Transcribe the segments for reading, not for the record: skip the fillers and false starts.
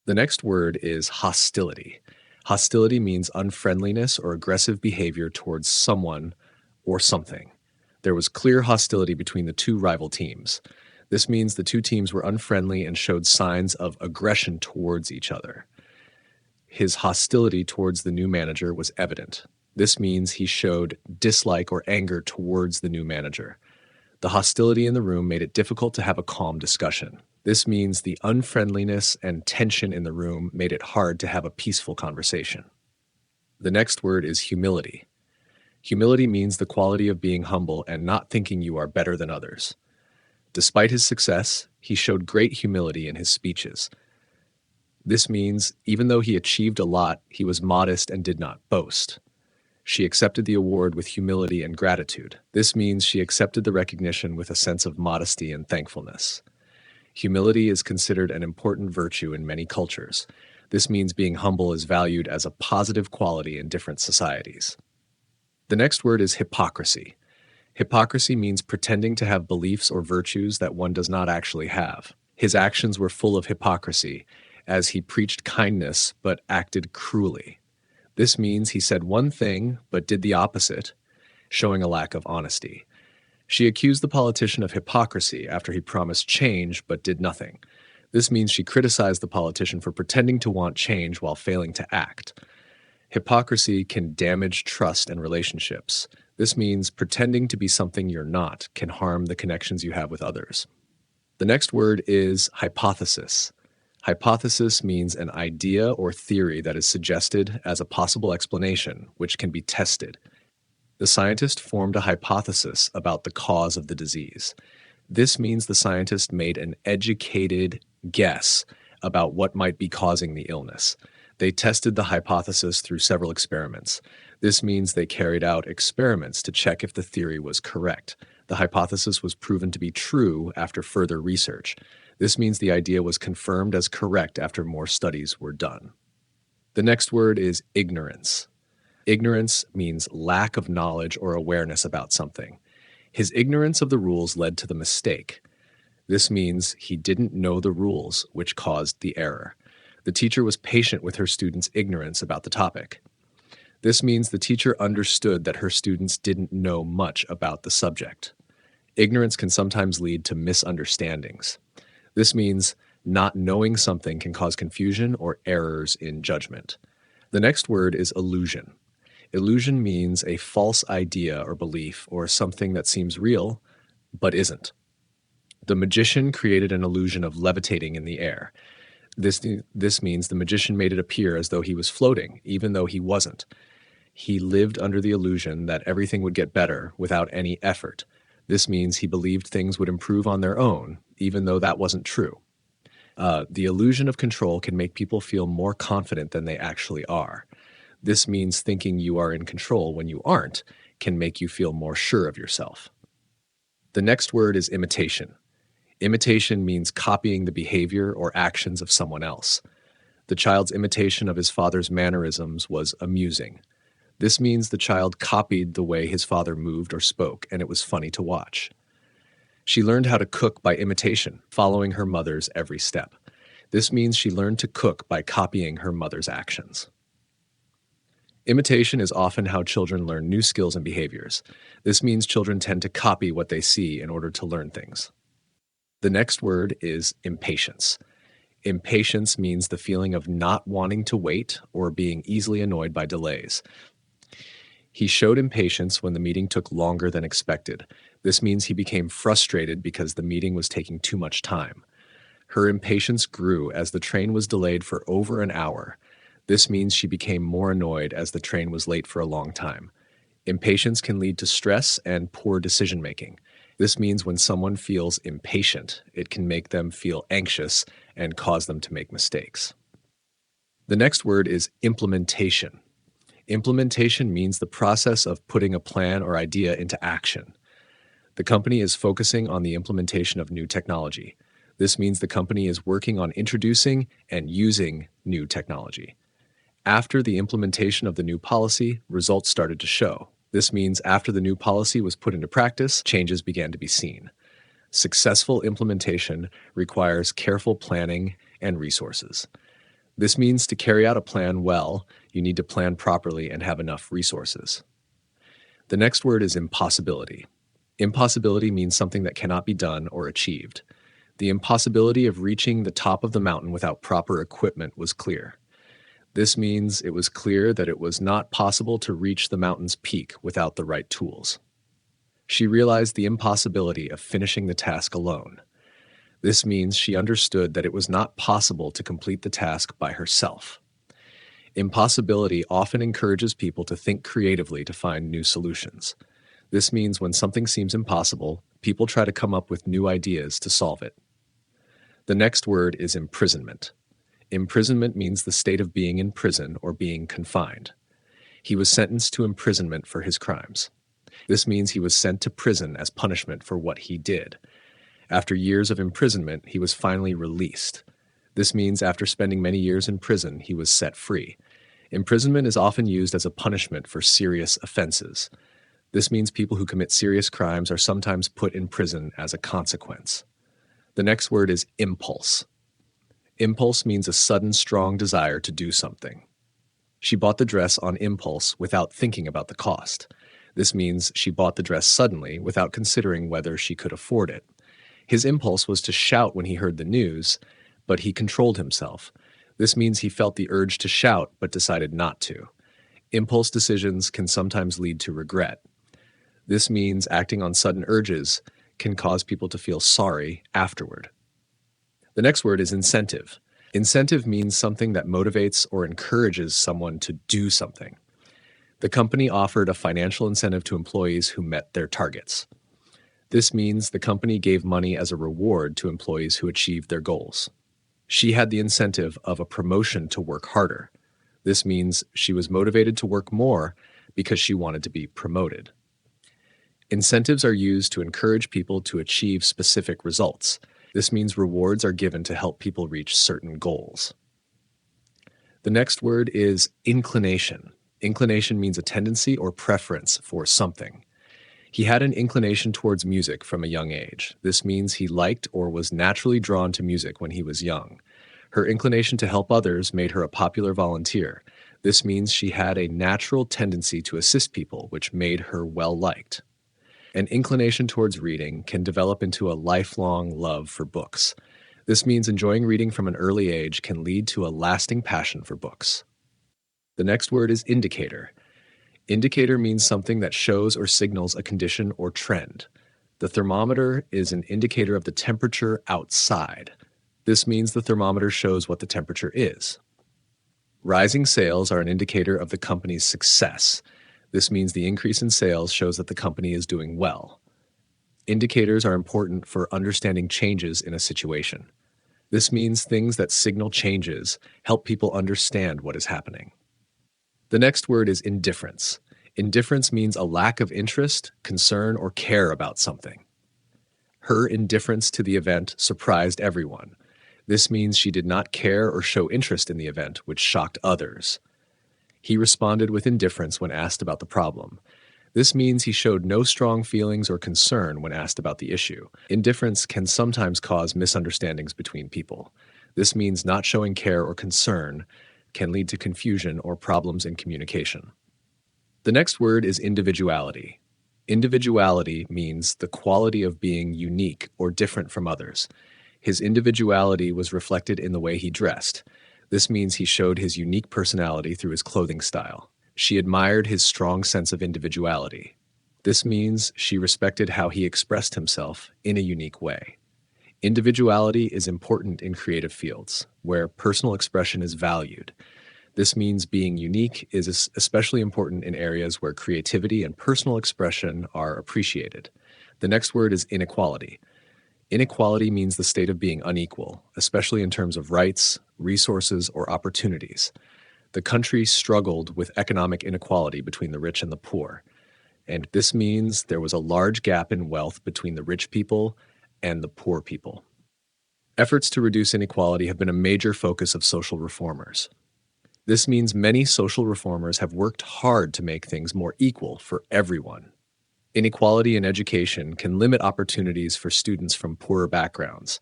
The next word is hostility. Hostility means unfriendliness or aggressive behavior towards someone or something. There was clear hostility between the two rival teams. This means the two teams were unfriendly and showed signs of aggression towards each other. His hostility towards the new manager was evident. This means he showed dislike or anger towards the new manager. The hostility in the room made it difficult to have a calm discussion. This means the unfriendliness and tension in the room made it hard to have a peaceful conversation. The next word is humility. Humility means the quality of being humble and not thinking you are better than others. Despite his success, he showed great humility in his speeches. This means even though he achieved a lot, he was modest and did not boast. She accepted the award with humility and gratitude. This means she accepted the recognition with a sense of modesty and thankfulness. Humility is considered an important virtue in many cultures. This means being humble is valued as a positive quality in different societies. The next word is hypocrisy. Hypocrisy means pretending to have beliefs or virtues that one does not actually have. His actions were full of hypocrisy, as he preached kindness but acted cruelly. This means he said one thing but did the opposite, showing a lack of honesty. She accused the politician of hypocrisy after he promised change but did nothing. This means she criticized the politician for pretending to want change while failing to act. Hypocrisy can damage trust and relationships. This means pretending to be something you're not can harm the connections you have with others. The next word is hypothesis. Hypothesis means an idea or theory that is suggested as a possible explanation, which can be tested. The scientist formed a hypothesis about the cause of the disease. This means the scientist made an educated guess about what might be causing the illness. They tested the hypothesis through several experiments. This means they carried out experiments to check if the theory was correct. The hypothesis was proven to be true after further research. This means the idea was confirmed as correct after more studies were done. The next word is ignorance. Ignorance means lack of knowledge or awareness about something. His ignorance of the rules led to the mistake. This means he didn't know the rules, which caused the error. The teacher was patient with her students' ignorance about the topic. This means the teacher understood that her students didn't know much about the subject. Ignorance can sometimes lead to misunderstandings. This means not knowing something can cause confusion or errors in judgment. The next word is illusion. Illusion means a false idea or belief or something that seems real but isn't. The magician created an illusion of levitating in the air. This means the magician made it appear as though he was floating, even though he wasn't. He lived under the illusion that everything would get better without any effort. This means he believed things would improve on their own, even though that wasn't true. The illusion of control can make people feel more confident than they actually are. This means thinking you are in control when you aren't can make you feel more sure of yourself. The next word is imitation. Imitation means copying the behavior or actions of someone else. The child's imitation of his father's mannerisms was amusing. This means the child copied the way his father moved or spoke, and it was funny to watch. She learned how to cook by imitation, following her mother's every step. This means she learned to cook by copying her mother's actions. Imitation is often how children learn new skills and behaviors. This means children tend to copy what they see in order to learn things. The next word is impatience. Impatience means the feeling of not wanting to wait or being easily annoyed by delays. He showed impatience when the meeting took longer than expected. This means he became frustrated because the meeting was taking too much time. Her impatience grew as the train was delayed for over an hour. This means she became more annoyed as the train was late for a long time. Impatience can lead to stress and poor decision-making. This means when someone feels impatient, it can make them feel anxious and cause them to make mistakes. The next word is implementation. Implementation means the process of putting a plan or idea into action. The company is focusing on the implementation of new technology. This means the company is working on introducing and using new technology. After the implementation of the new policy, results started to show. This means after the new policy was put into practice, changes began to be seen. Successful implementation requires careful planning and resources. This means to carry out a plan well, you need to plan properly and have enough resources. The next word is impossibility. Impossibility means something that cannot be done or achieved. The impossibility of reaching the top of the mountain without proper equipment was clear. This means it was clear that it was not possible to reach the mountain's peak without the right tools. She realized the impossibility of finishing the task alone. This means she understood that it was not possible to complete the task by herself. Impossibility often encourages people to think creatively to find new solutions. This means when something seems impossible, people try to come up with new ideas to solve it. The next word is imprisonment. Imprisonment means the state of being in prison or being confined. He was sentenced to imprisonment for his crimes. This means he was sent to prison as punishment for what he did. After years of imprisonment, he was finally released. This means after spending many years in prison, he was set free. Imprisonment is often used as a punishment for serious offenses. This means people who commit serious crimes are sometimes put in prison as a consequence. The next word is impulse. Impulse means a sudden, strong desire to do something. She bought the dress on impulse without thinking about the cost. This means she bought the dress suddenly without considering whether she could afford it. His impulse was to shout when he heard the news, but he controlled himself. This means he felt the urge to shout but decided not to. Impulse decisions can sometimes lead to regret. This means acting on sudden urges can cause people to feel sorry afterward. The next word is incentive. Incentive means something that motivates or encourages someone to do something. The company offered a financial incentive to employees who met their targets. This means the company gave money as a reward to employees who achieved their goals. She had the incentive of a promotion to work harder. This means she was motivated to work more because she wanted to be promoted. Incentives are used to encourage people to achieve specific results. This means rewards are given to help people reach certain goals. The next word is inclination. Inclination means a tendency or preference for something. He had an inclination towards music from a young age. This means he liked or was naturally drawn to music when he was young. Her inclination to help others made her a popular volunteer. This means she had a natural tendency to assist people, which made her well-liked. An inclination towards reading can develop into a lifelong love for books. This means enjoying reading from an early age can lead to a lasting passion for books. The next word is indicator. Indicator means something that shows or signals a condition or trend. The thermometer is an indicator of the temperature outside. This means the thermometer shows what the temperature is. Rising sales are an indicator of the company's success. This means the increase in sales shows that the company is doing well. Indicators are important for understanding changes in a situation. This means things that signal changes help people understand what is happening. The next word is indifference. Indifference means a lack of interest, concern, or care about something. Her indifference to the event surprised everyone. This means she did not care or show interest in the event, which shocked others. He responded with indifference when asked about the problem. This means he showed no strong feelings or concern when asked about the issue. Indifference can sometimes cause misunderstandings between people. This means not showing care or concern can lead to confusion or problems in communication. The next word is individuality. Individuality means the quality of being unique or different from others. His individuality was reflected in the way he dressed. This means he showed his unique personality through his clothing style. She admired his strong sense of individuality. This means she respected how he expressed himself in a unique way. Individuality is important in creative fields, where personal expression is valued. This means being unique is especially important in areas where creativity and personal expression are appreciated. The next word is inequality. Inequality means the state of being unequal, especially in terms of rights, resources, or opportunities. The country struggled with economic inequality between the rich and the poor, and this means there was a large gap in wealth between the rich people and the poor people. Efforts to reduce inequality have been a major focus of social reformers. This means many social reformers have worked hard to make things more equal for everyone. Inequality in education can limit opportunities for students from poorer backgrounds.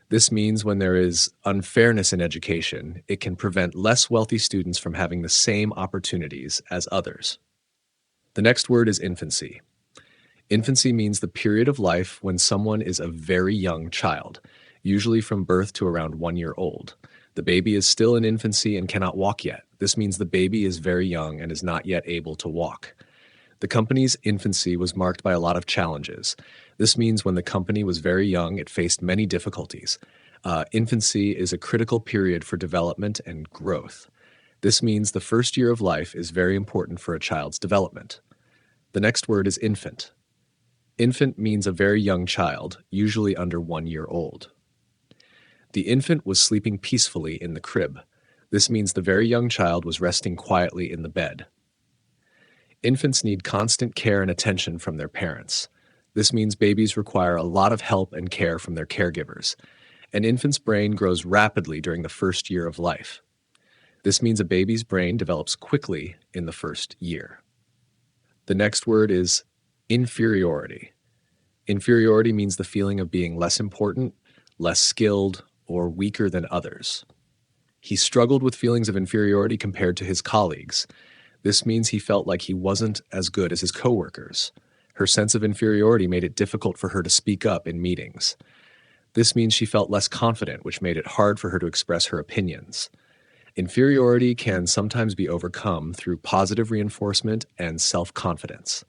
This means when there is unfairness in education, it can prevent less wealthy students from having the same opportunities as others. The next word is infancy. Infancy means the period of life when someone is a very young child, usually from birth to around 1 year old. The baby is still in infancy and cannot walk yet. This means the baby is very young and is not yet able to walk. The company's infancy was marked by a lot of challenges. This means when the company was very young, it faced many difficulties. Infancy is a critical period for development and growth. This means the first year of life is very important for a child's development. The next word is infant. Infant means a very young child, usually under 1 year old. The infant was sleeping peacefully in the crib. This means the very young child was resting quietly in the bed. Infants need constant care and attention from their parents. This means babies require a lot of help and care from their caregivers. An infant's brain grows rapidly during the first year of life. This means a baby's brain develops quickly in the first year. The next word is inferiority. Inferiority means the feeling of being less important, less skilled, or weaker than others. He struggled with feelings of inferiority compared to his colleagues. This means he felt like he wasn't as good as his coworkers. Her sense of inferiority made it difficult for her to speak up in meetings. This means she felt less confident, which made it hard for her to express her opinions. Inferiority can sometimes be overcome through positive reinforcement and self-confidence.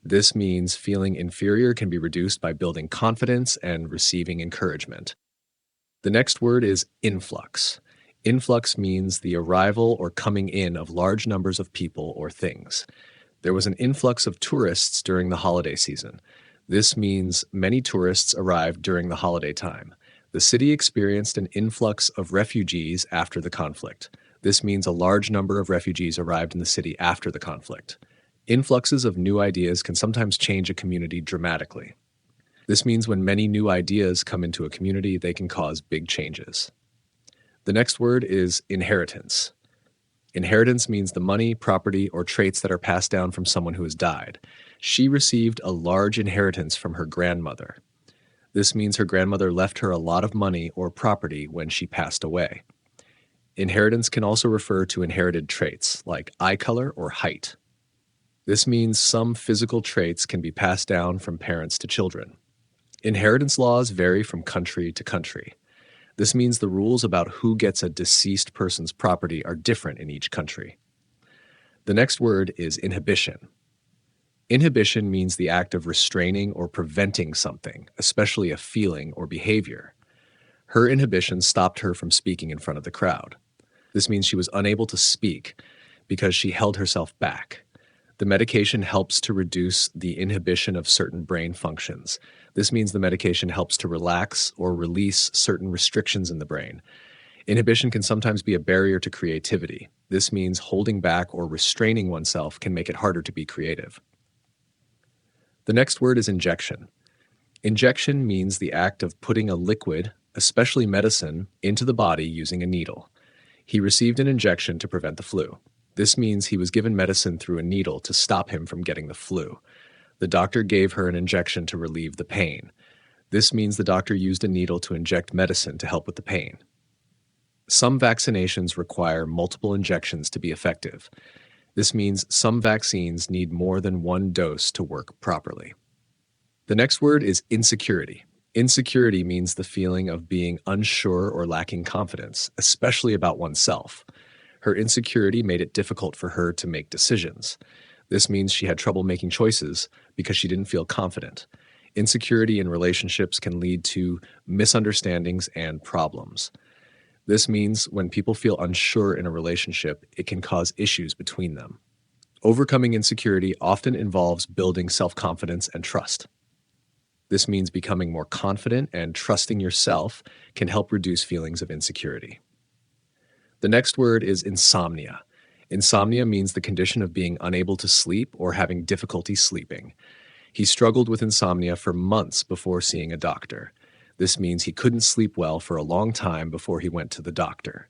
This means feeling inferior can be reduced by building confidence and receiving encouragement. The next word is influx. Influx means the arrival or coming in of large numbers of people or things. There was an influx of tourists during the holiday season. This means many tourists arrived during the holiday time. The city experienced an influx of refugees after the conflict. This means a large number of refugees arrived in the city after the conflict. Influxes of new ideas can sometimes change a community dramatically. This means when many new ideas come into a community, they can cause big changes. The next word is inheritance. Inheritance means the money, property, or traits that are passed down from someone who has died. She received a large inheritance from her grandmother. This means her grandmother left her a lot of money or property when she passed away. Inheritance can also refer to inherited traits, like eye color or height. This means some physical traits can be passed down from parents to children. Inheritance laws vary from country to country. This means the rules about who gets a deceased person's property are different in each country. The next word is inhibition. Inhibition means the act of restraining or preventing something, especially a feeling or behavior. Her inhibition stopped her from speaking in front of the crowd. This means she was unable to speak because she held herself back. The medication helps to reduce the inhibition of certain brain functions. This means the medication helps to relax or release certain restrictions in the brain. Inhibition can sometimes be a barrier to creativity. This means holding back or restraining oneself can make it harder to be creative. The next word is injection. Injection means the act of putting a liquid, especially medicine, into the body using a needle. He received an injection to prevent the flu. This means he was given medicine through a needle to stop him from getting the flu. The doctor gave her an injection to relieve the pain. This means the doctor used a needle to inject medicine to help with the pain. Some vaccinations require multiple injections to be effective. This means some vaccines need more than one dose to work properly. The next word is insecurity. Insecurity means the feeling of being unsure or lacking confidence, especially about oneself. Her insecurity made it difficult for her to make decisions. This means she had trouble making choices because she didn't feel confident. Insecurity in relationships can lead to misunderstandings and problems. This means when people feel unsure in a relationship, it can cause issues between them. Overcoming insecurity often involves building self-confidence and trust. This means becoming more confident and trusting yourself can help reduce feelings of insecurity. The next word is insomnia. Insomnia means the condition of being unable to sleep or having difficulty sleeping. He struggled with insomnia for months before seeing a doctor. This means he couldn't sleep well for a long time before he went to the doctor.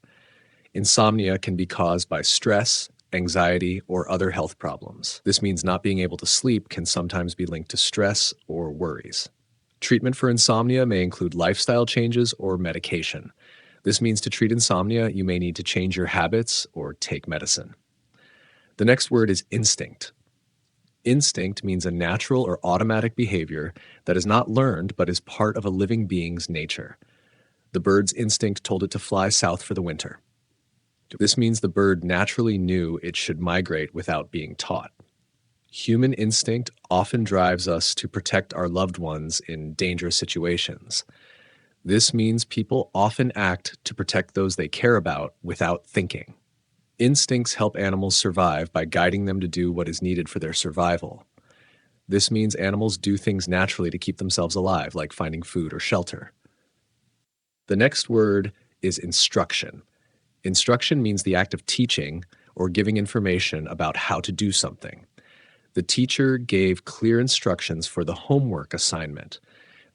Insomnia can be caused by stress, anxiety, or other health problems. This means not being able to sleep can sometimes be linked to stress or worries. Treatment for insomnia may include lifestyle changes or medication. This means to treat insomnia, you may need to change your habits or take medicine. The next word is instinct. Instinct means a natural or automatic behavior that is not learned but is part of a living being's nature. The bird's instinct told it to fly south for the winter. This means the bird naturally knew it should migrate without being taught. Human instinct often drives us to protect our loved ones in dangerous situations. This means people often act to protect those they care about without thinking. Instincts help animals survive by guiding them to do what is needed for their survival. This means animals do things naturally to keep themselves alive, like finding food or shelter. The next word is instruction. Instruction means the act of teaching or giving information about how to do something. The teacher gave clear instructions for the homework assignment.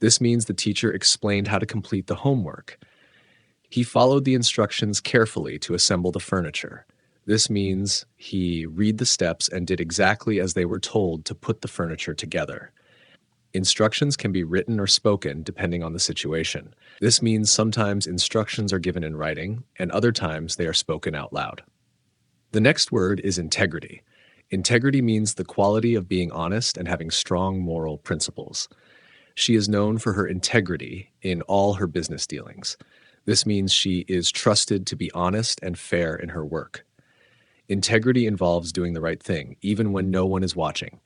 This means the teacher explained how to complete the homework. He followed the instructions carefully to assemble the furniture. This means he read the steps and did exactly as they were told to put the furniture together. Instructions can be written or spoken depending on the situation. This means sometimes instructions are given in writing and other times they are spoken out loud. The next word is integrity. Integrity means the quality of being honest and having strong moral principles. She is known for her integrity in all her business dealings. This means she is trusted to be honest and fair in her work. Integrity involves doing the right thing, even when no one is watching.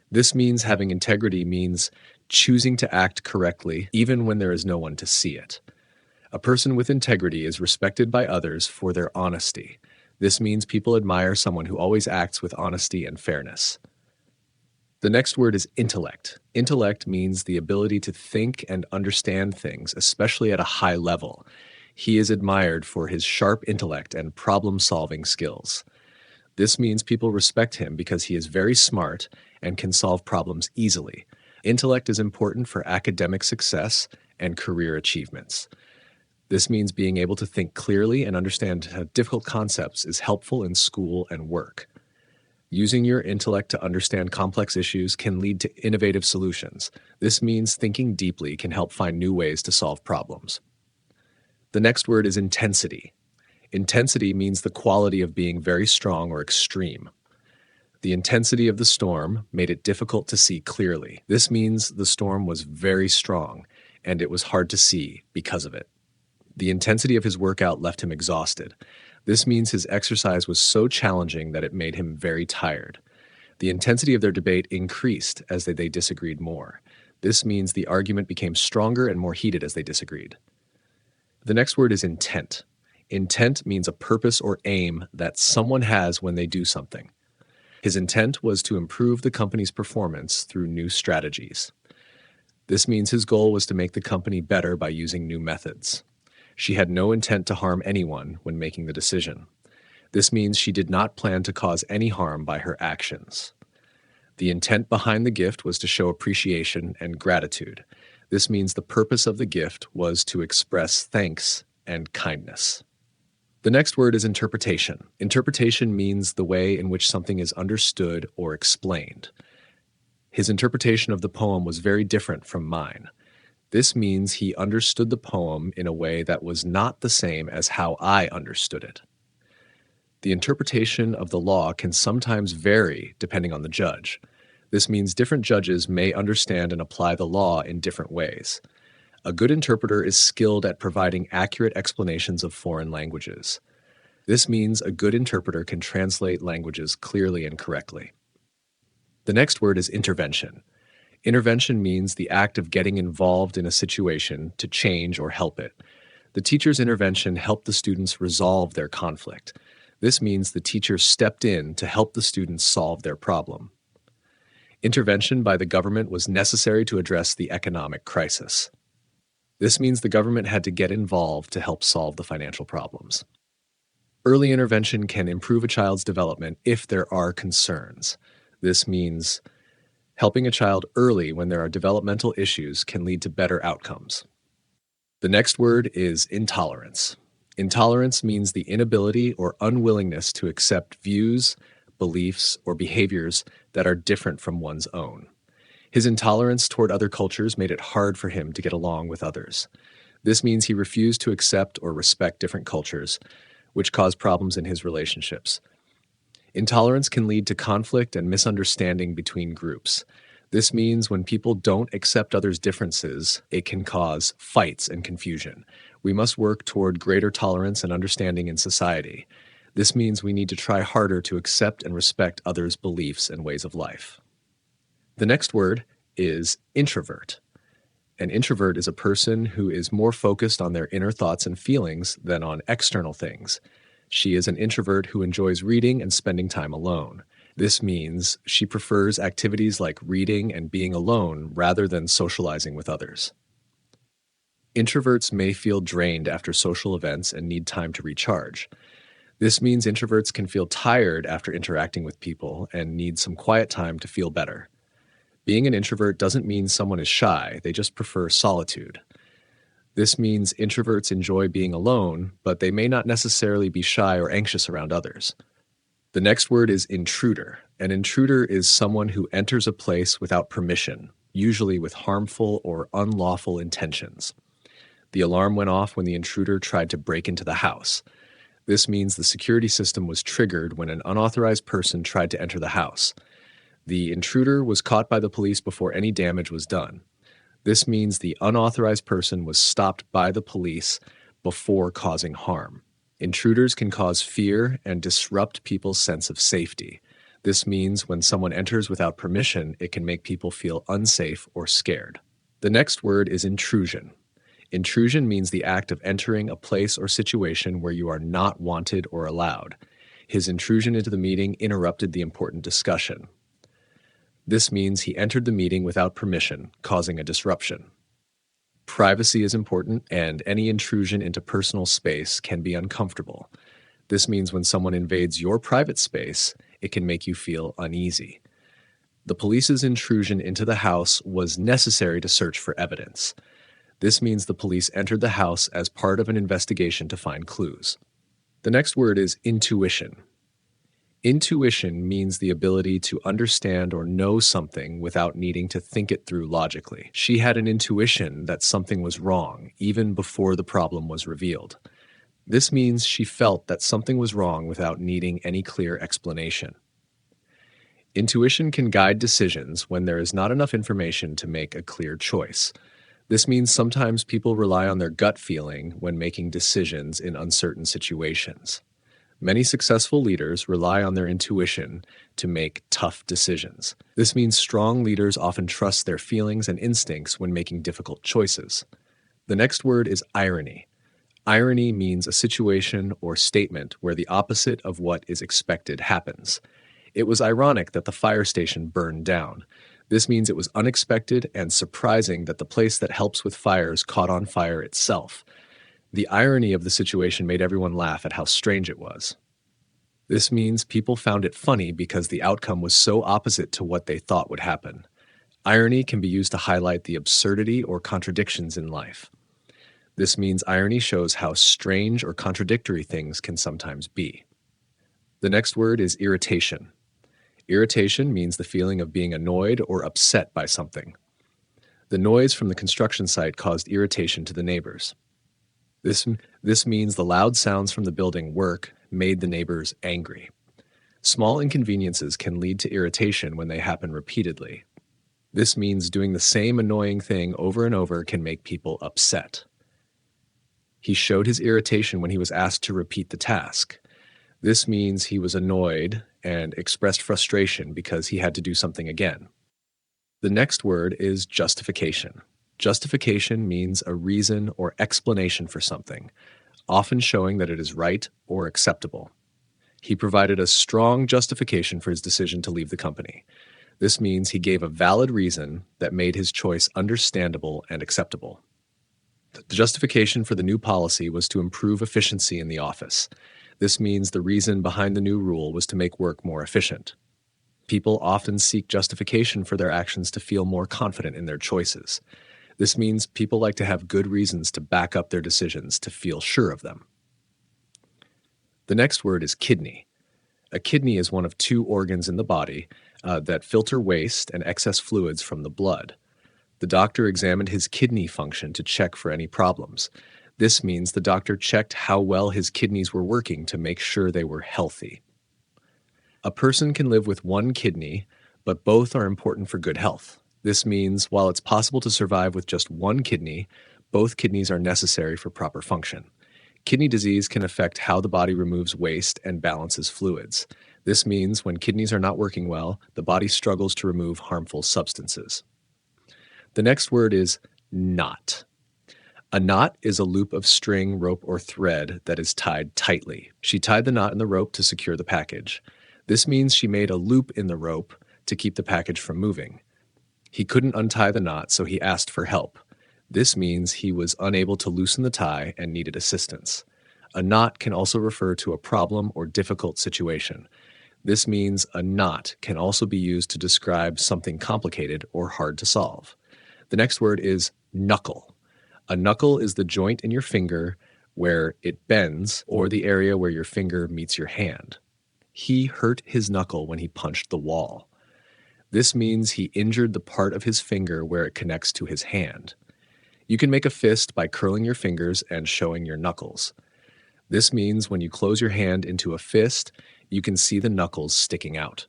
This means having integrity means choosing to act correctly, even when there is no one to see it. A person with integrity is respected by others for their honesty. This means people admire someone who always acts with honesty and fairness. The next word is intellect. Intellect means the ability to think and understand things, especially at a high level. He is admired for his sharp intellect and problem-solving skills. This means people respect him because he is very smart and can solve problems easily. Intellect is important for academic success and career achievements. This means being able to think clearly and understand difficult concepts is helpful in school and work. Using your intellect to understand complex issues can lead to innovative solutions. This means thinking deeply can help find new ways to solve problems. The next word is intensity. Intensity means the quality of being very strong or extreme. The intensity of the storm made it difficult to see clearly. This means the storm was very strong and it was hard to see because of it. The intensity of his workout left him exhausted. This means his exercise was so challenging that it made him very tired. The intensity of their debate increased as they disagreed more. This means the argument became stronger and more heated as they disagreed. The next word is intent. Intent means a purpose or aim that someone has when they do something. His intent was to improve the company's performance through new strategies. This means his goal was to make the company better by using new methods. She had no intent to harm anyone when making the decision. This means she did not plan to cause any harm by her actions. The intent behind the gift was to show appreciation and gratitude. This means the purpose of the gift was to express thanks and kindness. The next word is interpretation. Interpretation means the way in which something is understood or explained. His interpretation of the poem was very different from mine. This means he understood the poem in a way that was not the same as how I understood it. The interpretation of the law can sometimes vary depending on the judge. This means different judges may understand and apply the law in different ways. A good interpreter is skilled at providing accurate explanations of foreign languages. This means a good interpreter can translate languages clearly and correctly. The next word is intervention. Intervention means the act of getting involved in a situation to change or help it. The teacher's intervention helped the students resolve their conflict. This means the teacher stepped in to help the students solve their problem. Intervention by the government was necessary to address the economic crisis. This means the government had to get involved to help solve the financial problems. Early intervention can improve a child's development if there are concerns. This means helping a child early when there are developmental issues can lead to better outcomes. The next word is intolerance. Intolerance means the inability or unwillingness to accept views, beliefs, or behaviors that are different from one's own. His intolerance toward other cultures made it hard for him to get along with others. This means he refused to accept or respect different cultures, which caused problems in his relationships. Intolerance can lead to conflict and misunderstanding between groups. This means when people don't accept others' differences, it can cause fights and confusion. We must work toward greater tolerance and understanding in society. This means we need to try harder to accept and respect others' beliefs and ways of life. The next word is introvert. An introvert is a person who is more focused on their inner thoughts and feelings than on external things. She is an introvert who enjoys reading and spending time alone. This means she prefers activities like reading and being alone rather than socializing with others. Introverts may feel drained after social events and need time to recharge. This means introverts can feel tired after interacting with people and need some quiet time to feel better. Being an introvert doesn't mean someone is shy, they just prefer solitude. This means introverts enjoy being alone, but they may not necessarily be shy or anxious around others. The next word is intruder. An intruder is someone who enters a place without permission, usually with harmful or unlawful intentions. The alarm went off when the intruder tried to break into the house. This means the security system was triggered when an unauthorized person tried to enter the house. The intruder was caught by the police before any damage was done. This means the unauthorized person was stopped by the police before causing harm. Intruders can cause fear and disrupt people's sense of safety. This means when someone enters without permission, it can make people feel unsafe or scared. The next word is intrusion. Intrusion means the act of entering a place or situation where you are not wanted or allowed. His intrusion into the meeting interrupted the important discussion. This means he entered the meeting without permission, causing a disruption. Privacy is important, and any intrusion into personal space can be uncomfortable. This means when someone invades your private space, it can make you feel uneasy. The police's intrusion into the house was necessary to search for evidence. This means the police entered the house as part of an investigation to find clues. The next word is intuition. Intuition means the ability to understand or know something without needing to think it through logically. She had an intuition that something was wrong, even before the problem was revealed. This means she felt that something was wrong without needing any clear explanation. Intuition can guide decisions when there is not enough information to make a clear choice. This means sometimes people rely on their gut feeling when making decisions in uncertain situations. Many successful leaders rely on their intuition to make tough decisions. This means strong leaders often trust their feelings and instincts when making difficult choices. The next word is irony. Irony means a situation or statement where the opposite of what is expected happens. It was ironic that the fire station burned down. This means it was unexpected and surprising that the place that helps with fires caught on fire itself. The irony of the situation made everyone laugh at how strange it was. This means people found it funny because the outcome was so opposite to what they thought would happen. Irony can be used to highlight the absurdity or contradictions in life. This means irony shows how strange or contradictory things can sometimes be. The next word is irritation. Irritation means the feeling of being annoyed or upset by something. The noise from the construction site caused irritation to the neighbors. This means the loud sounds from the building work made the neighbors angry. Small inconveniences can lead to irritation when they happen repeatedly. This means doing the same annoying thing over and over can make people upset. He showed his irritation when he was asked to repeat the task. This means he was annoyed and expressed frustration because he had to do something again. The next word is justification. Justification means a reason or explanation for something, often showing that it is right or acceptable. He provided a strong justification for his decision to leave the company. This means he gave a valid reason that made his choice understandable and acceptable. The justification for the new policy was to improve efficiency in the office. This means the reason behind the new rule was to make work more efficient. People often seek justification for their actions to feel more confident in their choices. This means people like to have good reasons to back up their decisions to feel sure of them. The next word is kidney. A kidney is one of two organs in the body, that filter waste and excess fluids from the blood. The doctor examined his kidney function to check for any problems. This means the doctor checked how well his kidneys were working to make sure they were healthy. A person can live with one kidney, but both are important for good health. This means while it's possible to survive with just one kidney, both kidneys are necessary for proper function. Kidney disease can affect how the body removes waste and balances fluids. This means when kidneys are not working well, the body struggles to remove harmful substances. The next word is knot. A knot is a loop of string, rope, or thread that is tied tightly. She tied the knot in the rope to secure the package. This means she made a loop in the rope to keep the package from moving. He couldn't untie the knot, so he asked for help. This means he was unable to loosen the tie and needed assistance. A knot can also refer to a problem or difficult situation. This means a knot can also be used to describe something complicated or hard to solve. The next word is knuckle. A knuckle is the joint in your finger where it bends or the area where your finger meets your hand. He hurt his knuckle when he punched the wall. This means he injured the part of his finger where it connects to his hand. You can make a fist by curling your fingers and showing your knuckles. This means when you close your hand into a fist, you can see the knuckles sticking out.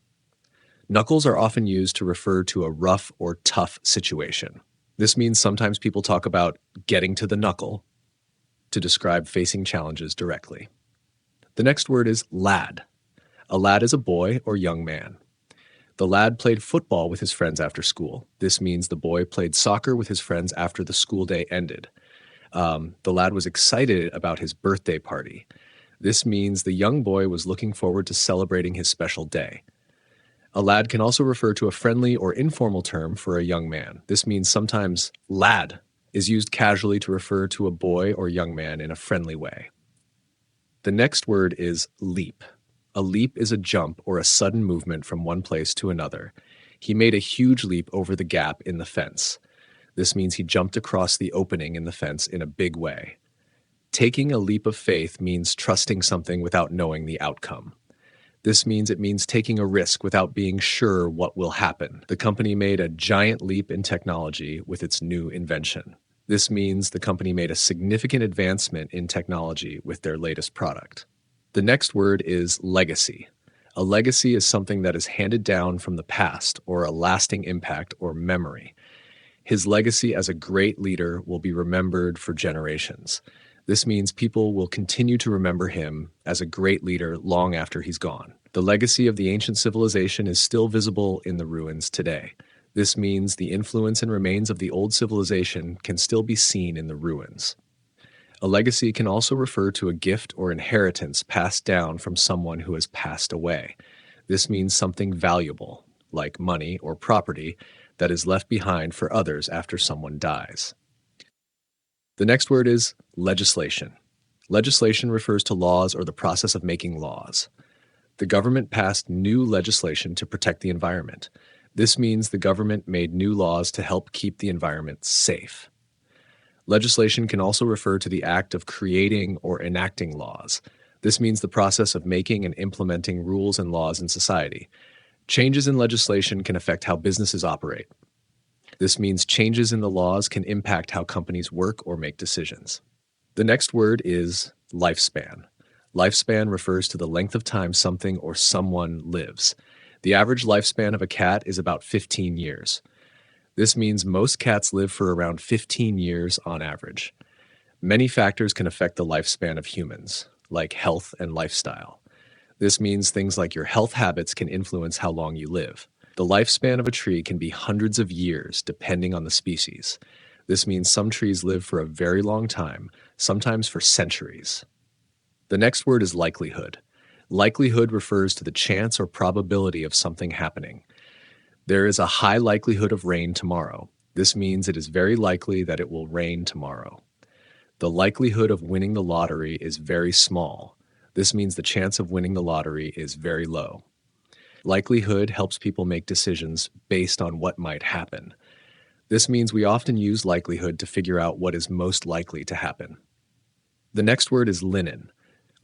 Knuckles are often used to refer to a rough or tough situation. This means sometimes people talk about getting to the knuckle to describe facing challenges directly. The next word is lad. A lad is a boy or young man. The lad played football with his friends after school. This means the boy played soccer with his friends after the school day ended. The lad was excited about his birthday party. This means the young boy was looking forward to celebrating his special day. A lad can also refer to a friendly or informal term for a young man. This means sometimes lad is used casually to refer to a boy or young man in a friendly way. The next word is leap. A leap is a jump or a sudden movement from one place to another. He made a huge leap over the gap in the fence. This means he jumped across the opening in the fence in a big way. Taking a leap of faith means trusting something without knowing the outcome. This means it means taking a risk without being sure what will happen. The company made a giant leap in technology with its new invention. This means the company made a significant advancement in technology with their latest product. The next word is legacy. A legacy is something that is handed down from the past or a lasting impact or memory. His legacy as a great leader will be remembered for generations. This means people will continue to remember him as a great leader long after he's gone. The legacy of the ancient civilization is still visible in the ruins today. This means the influence and remains of the old civilization can still be seen in the ruins. A legacy can also refer to a gift or inheritance passed down from someone who has passed away. This means something valuable, like money or property, that is left behind for others after someone dies. The next word is legislation. Legislation refers to laws or the process of making laws. The government passed new legislation to protect the environment. This means the government made new laws to help keep the environment safe. Legislation can also refer to the act of creating or enacting laws. This means the process of making and implementing rules and laws in society. Changes in legislation can affect how businesses operate. This means changes in the laws can impact how companies work or make decisions. The next word is lifespan. Lifespan refers to the length of time something or someone lives. The average lifespan of a cat is about 15 years. This means most cats live for around 15 years on average. Many factors can affect the lifespan of humans, like health and lifestyle. This means things like your health habits can influence how long you live. The lifespan of a tree can be hundreds of years depending on the species. This means some trees live for a very long time, sometimes for centuries. The next word is likelihood. Likelihood refers to the chance or probability of something happening. There is a high likelihood of rain tomorrow. This means it is very likely that it will rain tomorrow. The likelihood of winning the lottery is very small. This means the chance of winning the lottery is very low. Likelihood helps people make decisions based on what might happen. This means we often use likelihood to figure out what is most likely to happen. The next word is linen.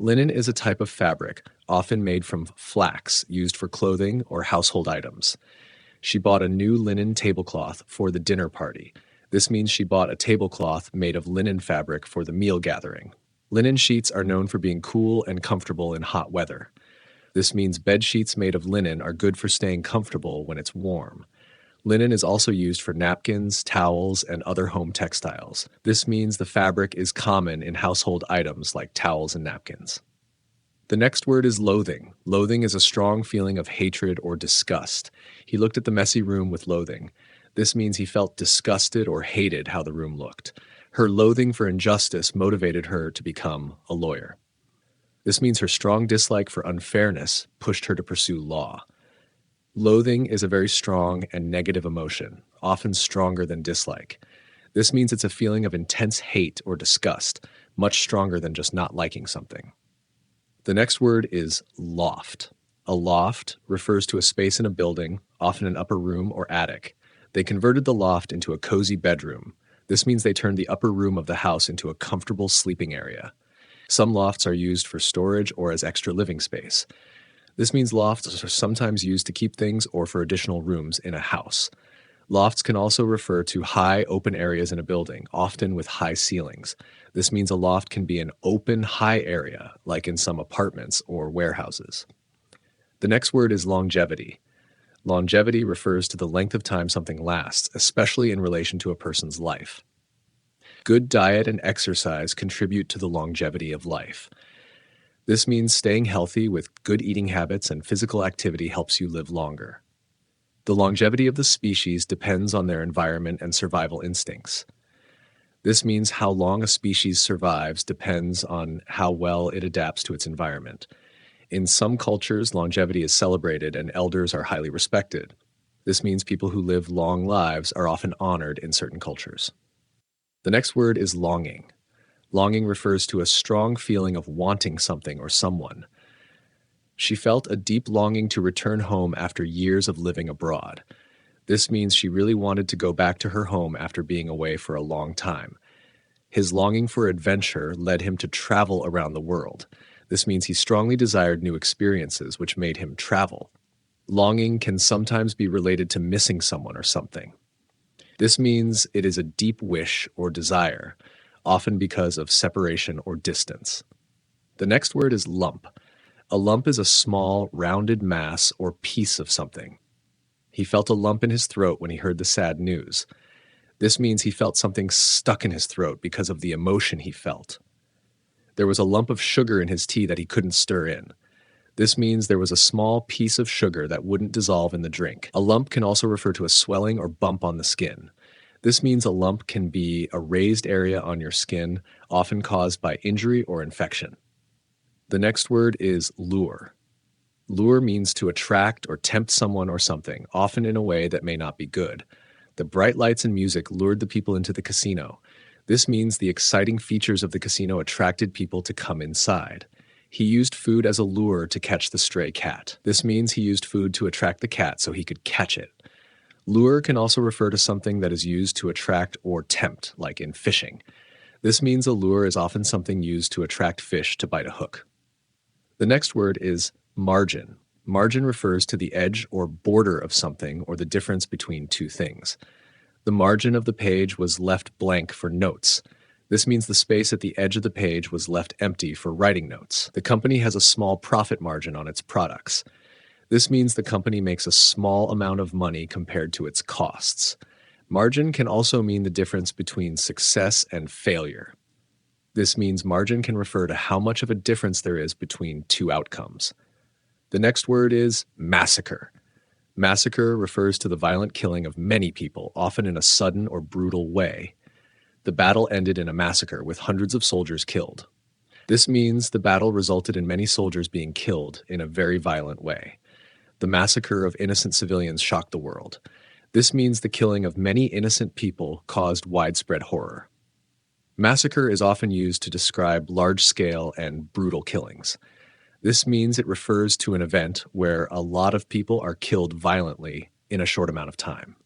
Linen is a type of fabric, often made from flax, used for clothing or household items. She bought a new linen tablecloth for the dinner party. This means she bought a tablecloth made of linen fabric for the meal gathering. Linen sheets are known for being cool and comfortable in hot weather. This means bed sheets made of linen are good for staying comfortable when it's warm. Linen is also used for napkins, towels, and other home textiles. This means the fabric is common in household items like towels and napkins. The next word is loathing. Loathing is a strong feeling of hatred or disgust. He looked at the messy room with loathing. This means he felt disgusted or hated how the room looked. Her loathing for injustice motivated her to become a lawyer. This means her strong dislike for unfairness pushed her to pursue law. Loathing is a very strong and negative emotion, often stronger than dislike. This means it's a feeling of intense hate or disgust, much stronger than just not liking something. The next word is loft. A loft refers to a space in a building, often an upper room or attic. They converted the loft into a cozy bedroom. This means they turned the upper room of the house into a comfortable sleeping area. Some lofts are used for storage or as extra living space. This means lofts are sometimes used to keep things or for additional rooms in a house. Lofts can also refer to high open areas in a building, often with high ceilings. This means a loft can be an open, high area, like in some apartments or warehouses. The next word is longevity. Longevity refers to the length of time something lasts, especially in relation to a person's life. Good diet and exercise contribute to the longevity of life. This means staying healthy with good eating habits and physical activity helps you live longer. The longevity of the species depends on their environment and survival instincts. This means how long a species survives depends on how well it adapts to its environment. In some cultures, longevity is celebrated and elders are highly respected. This means people who live long lives are often honored in certain cultures. The next word is longing. Longing refers to a strong feeling of wanting something or someone. She felt a deep longing to return home after years of living abroad. This means she really wanted to go back to her home after being away for a long time. His longing for adventure led him to travel around the world. This means he strongly desired new experiences, which made him travel. Longing can sometimes be related to missing someone or something. This means it is a deep wish or desire, often because of separation or distance. The next word is lump. A lump is a small, rounded mass or piece of something. He felt a lump in his throat when he heard the sad news. This means he felt something stuck in his throat because of the emotion he felt. There was a lump of sugar in his tea that he couldn't stir in. This means there was a small piece of sugar that wouldn't dissolve in the drink. A lump can also refer to a swelling or bump on the skin. This means a lump can be a raised area on your skin, often caused by injury or infection. The next word is lure. Lure means to attract or tempt someone or something, often in a way that may not be good. The bright lights and music lured the people into the casino. This means the exciting features of the casino attracted people to come inside. He used food as a lure to catch the stray cat. This means he used food to attract the cat so he could catch it. Lure can also refer to something that is used to attract or tempt, like in fishing. This means a lure is often something used to attract fish to bite a hook. The next word is margin. Margin refers to the edge or border of something or the difference between two things. The margin of the page was left blank for notes. This means the space at the edge of the page was left empty for writing notes. The company has a small profit margin on its products. This means the company makes a small amount of money compared to its costs. Margin can also mean the difference between success and failure. This means margin can refer to how much of a difference there is between two outcomes. The next word is massacre. Massacre refers to the violent killing of many people, often in a sudden or brutal way. The battle ended in a massacre with hundreds of soldiers killed. This means the battle resulted in many soldiers being killed in a very violent way. The massacre of innocent civilians shocked the world. This means the killing of many innocent people caused widespread horror. Massacre is often used to describe large-scale and brutal killings. This means it refers to an event where a lot of people are killed violently in a short amount of time.